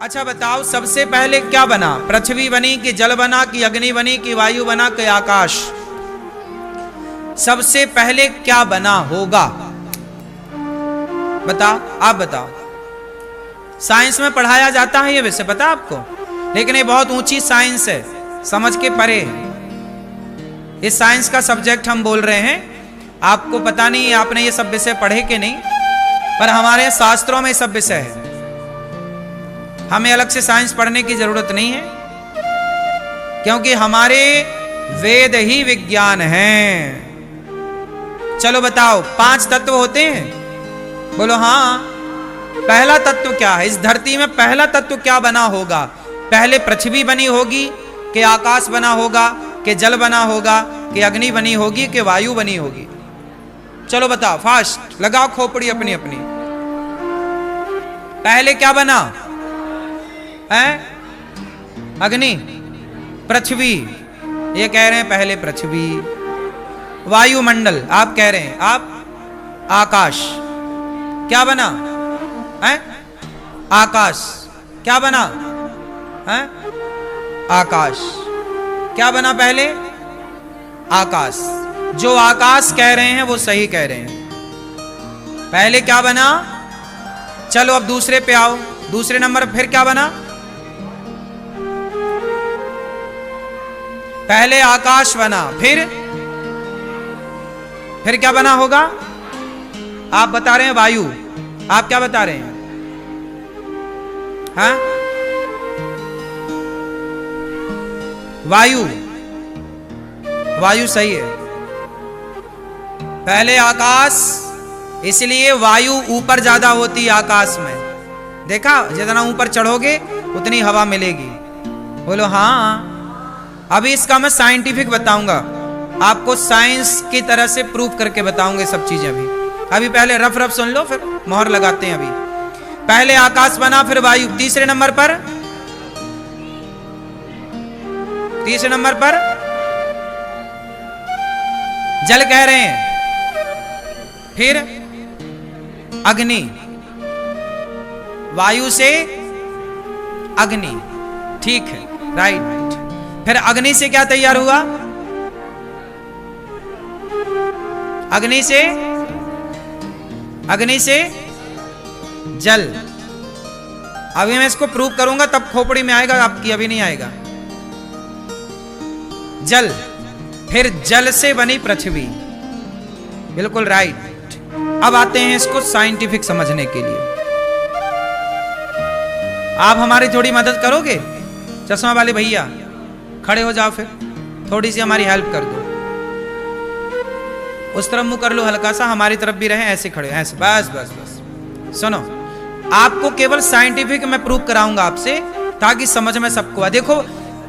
अच्छा बताओ, सबसे पहले क्या बना? पृथ्वी बनी कि जल बना कि अग्नि बनी कि वायु बना कि आकाश? सबसे पहले क्या बना होगा? बताओ, आप बताओ। साइंस में पढ़ाया जाता है ये विषय, पता आपको? लेकिन ये बहुत ऊंची साइंस है, समझ के परे है। इस साइंस का सब्जेक्ट हम बोल रहे हैं। आपको पता नहीं आपने ये सब विषय पढ़े कि नहीं, पर हमारे शास्त्रों में सब विषय है। हमें अलग से साइंस पढ़ने की जरूरत नहीं है, क्योंकि हमारे वेद ही विज्ञान हैं। चलो बताओ, 5 तत्व होते हैं? बोलो हाँ। पहला तत्व क्या है? इस धरती में पहला तत्व क्या बना होगा? पहले पृथ्वी बनी होगी कि आकाश बना होगा कि जल बना होगा कि अग्नि बनी होगी कि वायु बनी होगी? चलो बताओ, फास्ट लगाओ खोपड़ी अपनी अपनी। पहले क्या बना है? अग्नि, पृथ्वी। ये कह रहे हैं पहले पृथ्वी। वायुमंडल आप कह रहे हैं, आप आकाश। क्या बना है? आकाश। क्या बना है? आकाश। क्या बना पहले? आकाश। जो आकाश कह रहे हैं वो सही कह रहे हैं। पहले क्या बना? चलो अब दूसरे पे आओ। दूसरे नंबर फिर क्या बना? पहले आकाश बना, फिर क्या बना होगा? आप बता रहे हैं वायु। आप क्या बता रहे हैं? हाँ, वायु। वायु सही है। पहले आकाश, इसलिए वायु ऊपर ज्यादा होती है आकाश में। देखा, जितना ऊपर चढ़ोगे उतनी हवा मिलेगी। बोलो हाँ। अभी इसका मैं साइंटिफिक बताऊंगा आपको, साइंस की तरह से प्रूफ करके बताऊंगा सब चीजें। अभी पहले रफ रफ सुन लो, फिर मोहर लगाते हैं। अभी पहले आकाश बना, फिर वायु। तीसरे नंबर पर, तीसरे नंबर पर जल कह रहे हैं, फिर अग्नि। वायु से अग्नि, ठीक है, राइट। फिर अग्नि से क्या तैयार हुआ? अग्नि से जल। अभी मैं इसको प्रूव करूंगा तब खोपड़ी में आएगा आपकी, अभी नहीं आएगा। जल, फिर जल से बनी पृथ्वी। बिल्कुल राइट। अब आते हैं इसको साइंटिफिक समझने के लिए। आप हमारी थोड़ी मदद करोगे? चश्मा वाले भैया खड़े हो जाओ, फिर थोड़ी सी हमारी हेल्प कर दो। उस तरफ मुंह कर लो हल्का सा, हमारी तरफ भी रहे। ऐसे खड़े, ऐसे, बस बस बस। सुनो, आपको केवल साइंटिफिक मैं प्रूव कराऊंगा आपसे, ताकि समझ में सबको आ। देखो,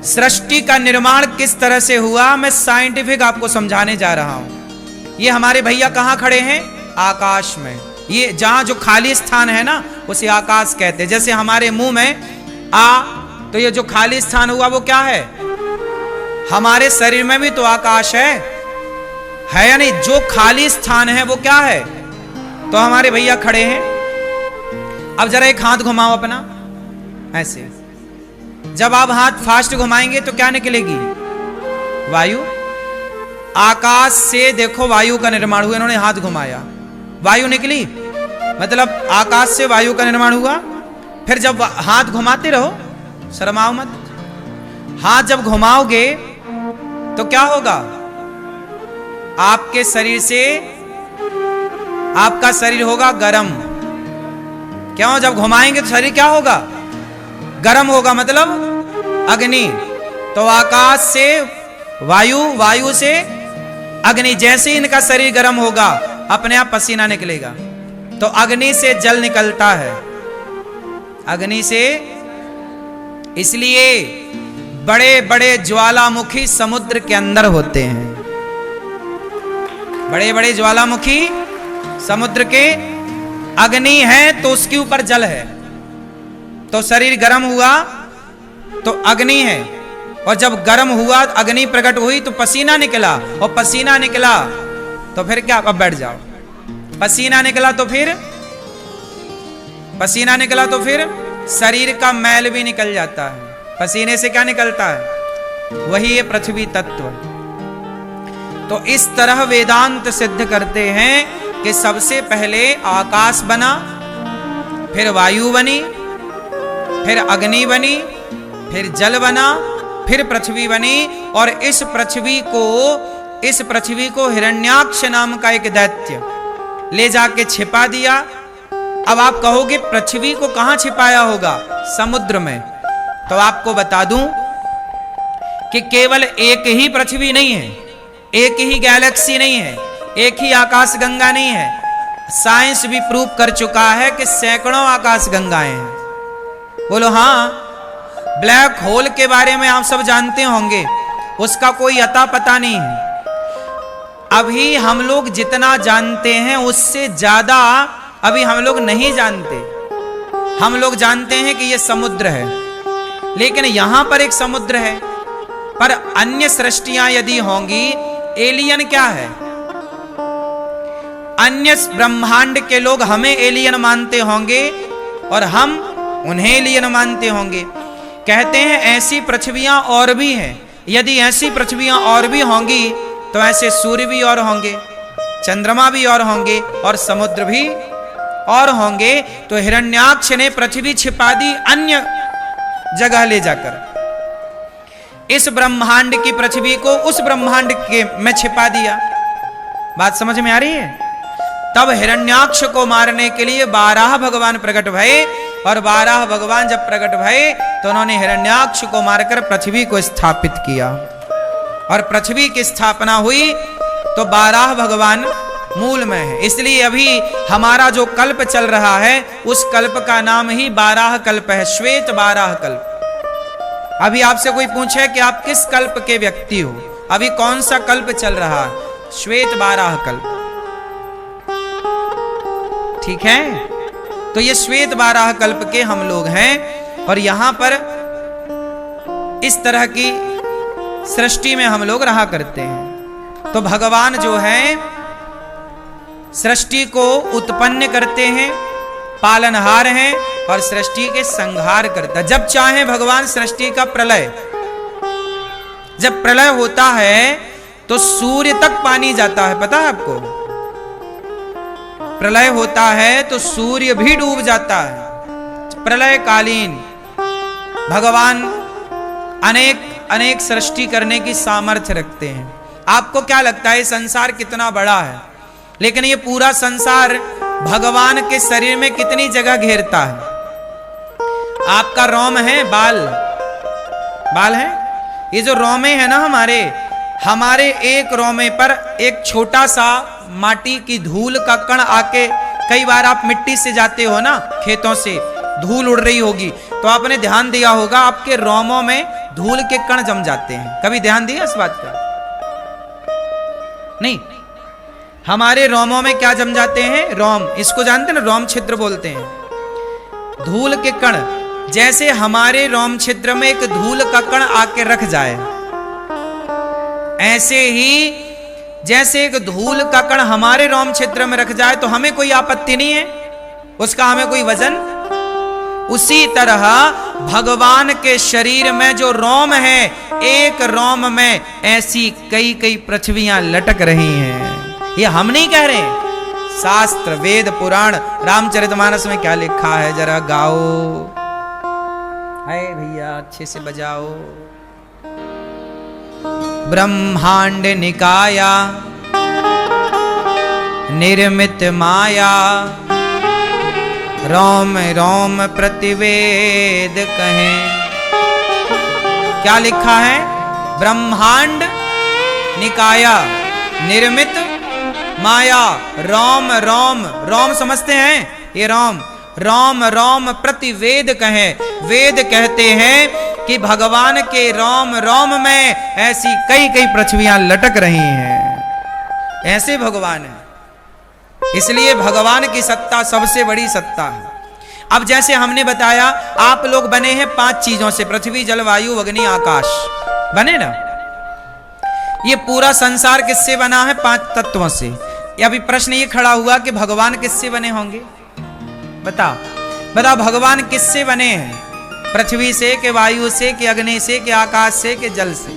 सृष्टि का निर्माण किस तरह से हुआ, मैं साइंटिफिक आपको समझाने जा रहा हूं। ये हमारे भैया कहां खड़े हैं? आकाश में। ये जहां जो खाली स्थान है ना, उसे आकाश कहते हैं। जैसे हमारे मुंह में आ, तो ये जो खाली स्थान हुआ वो क्या है? हमारे शरीर में भी तो आकाश है या नहीं? जो खाली स्थान है वो क्या है? तो हमारे भैया खड़े हैं। अब जरा एक हाथ घुमाओ अपना, ऐसे। जब आप हाथ फास्ट घुमाएंगे तो क्या निकलेगी? वायु। आकाश से देखो वायु का निर्माण हुआ। इन्होंने हाथ घुमाया, वायु निकली, मतलब आकाश से वायु का निर्माण हुआ। फिर जब हाथ घुमाते रहो, शर्माओ मत। हाथ जब घुमाओगे तो क्या होगा? आपके शरीर से, आपका शरीर होगा गरम। क्यों? जब घुमाएंगे तो शरीर क्या होगा? गरम होगा, मतलब अग्नि। तो आकाश से वायु, वायु से अग्नि। जैसे ही इनका शरीर गरम होगा, अपने आप पसीना निकलेगा। तो अग्नि से जल निकलता है, अग्नि से। इसलिए बड़े बड़े ज्वालामुखी समुद्र के अंदर होते हैं। बड़े बड़े ज्वालामुखी समुद्र के, अग्नि है तो उसके ऊपर जल है। तो शरीर गर्म हुआ तो अग्नि है, और जब गर्म हुआ, अग्नि प्रकट हुई तो पसीना निकला, और पसीना निकला तो फिर क्या? अब बैठ जाओ। पसीना निकला तो फिर शरीर का मैल भी निकल जाता है। पसीने से क्या निकलता है? वही है पृथ्वी तत्व। तो इस तरह वेदांत सिद्ध करते हैं कि सबसे पहले आकाश बना, फिर वायु बनी, फिर अग्नि बनी, फिर जल बना, फिर पृथ्वी बनी। और इस पृथ्वी को हिरण्याक्ष नाम का एक दैत्य ले जाके छिपा दिया। अब आप कहोगे पृथ्वी को कहां छिपाया होगा? समुद्र में। तो आपको बता दूं कि केवल एक ही पृथ्वी नहीं है, एक ही गैलेक्सी नहीं है, एक ही आकाश गंगा नहीं है। साइंस भी प्रूव कर चुका है कि सैकड़ों आकाश गंगाएं हैं। बोलो हाँ। ब्लैक होल के बारे में आप सब जानते होंगे, उसका कोई अता पता नहीं है। अभी हम लोग जितना जानते हैं उससे ज्यादा अभी हम लोग नहीं जानते। हम लोग जानते हैं कि यह समुद्र है, लेकिन यहां पर एक समुद्र है, पर अन्य सृष्टियां यदि होंगी, एलियन क्या है? अन्य ब्रह्मांड के लोग हमें एलियन मानते होंगे और हम उन्हें एलियन मानते होंगे। कहते हैं ऐसी पृथ्वियां और भी हैं। यदि ऐसी पृथ्वियां और भी होंगी तो ऐसे सूर्य भी और होंगे, चंद्रमा भी और होंगे, और समुद्र भी और होंगे। तो हिरण्याक्ष ने पृथ्वी छिपा दी अन्य जगह ले जाकर। इस ब्रह्मांड की पृथ्वी को उस ब्रह्मांड के में छिपा दिया। बात समझ में आ रही है? तब हिरण्याक्ष को मारने के लिए 12 भगवान प्रकट भये, और 12 भगवान जब प्रकट भये तो उन्होंने हिरण्याक्ष को मारकर पृथ्वी को स्थापित किया। और पृथ्वी की स्थापना हुई तो 12 भगवान मूल में है। इसलिए अभी हमारा जो कल्प चल रहा है उस कल्प का नाम ही 12 कल्प है, श्वेत 12 कल्प। अभी आपसे कोई पूछे कि आप किस कल्प के व्यक्ति हो, अभी कौन सा कल्प चल रहा है? श्वेत 12 कल्प। ठीक है? तो ये श्वेत 12 कल्प के हम लोग हैं, और यहां पर इस तरह की सृष्टि में हम लोग रहा करते हैं। तो भगवान जो है सृष्टि को उत्पन्न करते हैं, पालनहार हैं, और सृष्टि के संहार करता है। जब चाहे भगवान सृष्टि का प्रलय, जब प्रलय होता है तो सूर्य तक पानी जाता है, पता है आपको? प्रलय होता है तो सूर्य भी डूब जाता है। प्रलय कालीन भगवान अनेक सृष्टि करने की सामर्थ्य रखते हैं। आपको क्या लगता है संसार कितना बड़ा है? लेकिन ये पूरा संसार भगवान के शरीर में कितनी जगह घेरता है? आपका रोम है, बाल है। ये जो रोमे है ना हमारे एक रोमे पर एक छोटा सा माटी की धूल का कण आके, कई बार आप मिट्टी से जाते हो ना, खेतों से धूल उड़ रही होगी तो आपने ध्यान दिया होगा आपके रोमों में धूल के कण जम जाते हैं। कभी ध्यान दिया इस बात का? नहीं। हमारे रोमों में क्या जम जाते हैं? रोम। इसको जानते हैं ना, रोम छिद्र बोलते हैं। धूल के कण, जैसे हमारे रोम छिद्र में एक धूल का कण आके रख जाए, ऐसे ही जैसे एक धूल का कण हमारे रोम छिद्र में रख जाए तो हमें कोई आपत्ति नहीं है, उसका हमें कोई वजन। उसी तरह भगवान के शरीर में जो रोम है, एक रोम में ऐसी कई पृथ्वियां लटक रही हैं। ये हम नहीं कह रहे, शास्त्र, वेद, पुराण, रामचरितमानस में क्या लिखा है जरा गाओ। है भैया, अच्छे से बजाओ। ब्रह्मांड निकाया निर्मित माया, रोम रोम प्रतिवेद कहें। क्या लिखा है? ब्रह्मांड निकाया निर्मित माया, रोम रोम, रोम समझते हैं? ये रोम रोम रोम प्रतिवेद कहें। वेद कहते हैं कि भगवान के रोम रोम में ऐसी कई पृथ्वियां लटक रही हैं। ऐसे भगवान है, इसलिए भगवान की सत्ता सबसे बड़ी सत्ता है। अब जैसे हमने बताया, आप लोग बने हैं 5 चीजों से, पृथ्वी, जल, वायु, अग्नि, आकाश, बने ना? ये पूरा संसार किससे बना है? 5 तत्वों से। अभी प्रश्न ये खड़ा हुआ कि भगवान किससे बने होंगे? बताओ। बताओ भगवान किससे बने हैं? पृथ्वी से, कि वायु से, कि अग्नि से, कि आकाश से, कि जल से?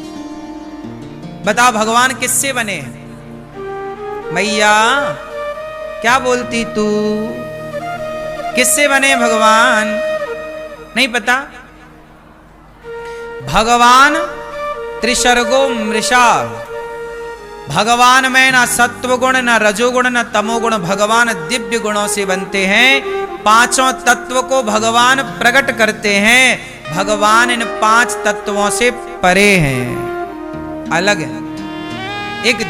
बताओ भगवान किससे बने हैं? मैया क्या बोलती तू? किससे बने भगवान? नहीं पता? भगवान त्रिसर्गो मृषा, भगवान में ना सत्व गुण, ना रजोगुण, ना तमोगुण, भगवान दिव्य गुणों से बनते हैं। पांचों तत्व को भगवान प्रकट करते हैं। भगवान इन पांच तत्वों से परे हैं, अलग है, एक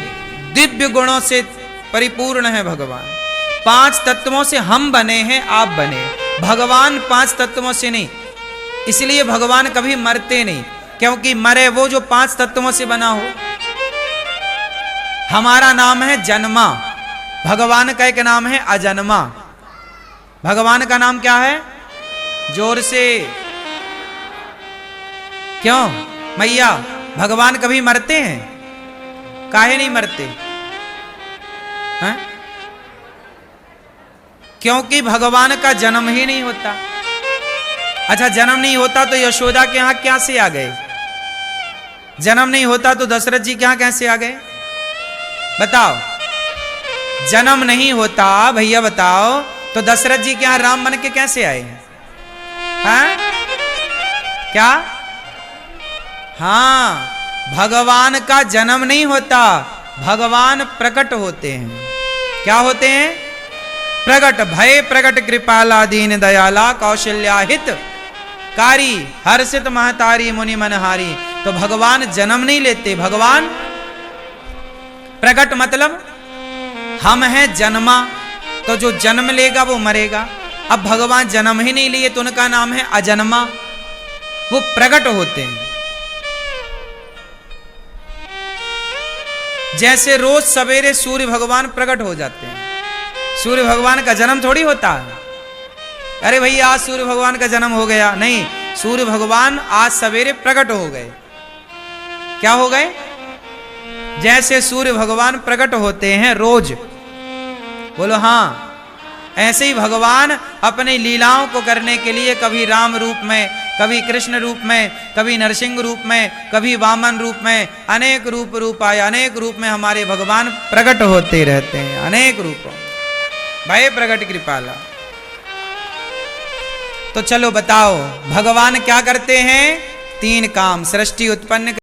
दिव्य गुणों से परिपूर्ण है भगवान। पांच तत्वों से हम बने हैं, आप बने। भगवान पांच तत्वों से नहीं, इसलिए भगवान कभी मरते नहीं, क्योंकि मरे वो जो पांच तत्वों से बना हो। हमारा नाम है जन्मा, भगवान का एक नाम है अजन्मा। भगवान का नाम क्या है? जोर से क्यों मैया? भगवान कभी मरते हैं? काहे नहीं मरते हैं? क्योंकि भगवान का जन्म ही नहीं होता। अच्छा, जन्म नहीं होता तो यशोदा के यहां क्या से आ गए? जन्म नहीं होता तो दशरथ जी के यहां कैसे आ गए? बताओ। जन्म नहीं होता भैया, बताओ, तो दशरथ जी के यहां राम बन के कैसे आए हैं? क्या? हाँ, भगवान का जन्म नहीं होता, भगवान प्रकट होते हैं। क्या होते हैं? प्रकट। भय प्रकट कृपाला दीन दयाला कौशल्या हित कारी हर्षित महतारी मुनि मनहारी। तो भगवान जन्म नहीं लेते, भगवान प्रकट। मतलब हम हैं जन्मा, तो जो जन्म लेगा वो मरेगा। अब भगवान जन्म ही नहीं लिए तो उनका नाम है अजन्मा, वो प्रकट होते हैं। जैसे रोज सवेरे सूर्य भगवान प्रकट हो जाते हैं। सूर्य भगवान का जन्म थोड़ी होता है, अरे भैया आज सूर्य भगवान का जन्म हो गया, नहीं, सूर्य भगवान आज सवेरे प्रकट हो गए। क्या हो गए? जैसे सूर्य भगवान प्रकट होते हैं रोज, बोलो हाँ, ऐसे ही भगवान अपनी लीलाओं को करने के लिए कभी राम रूप में, कभी कृष्ण रूप में, कभी नरसिंह रूप में, कभी वामन रूप में, अनेक रूप आए, अनेक रूप में हमारे भगवान प्रकट होते रहते हैं, अनेक रूपों। भय प्रकट कृपाला। तो चलो बताओ भगवान क्या करते हैं? तीन काम। सृष्टि उत्पन्न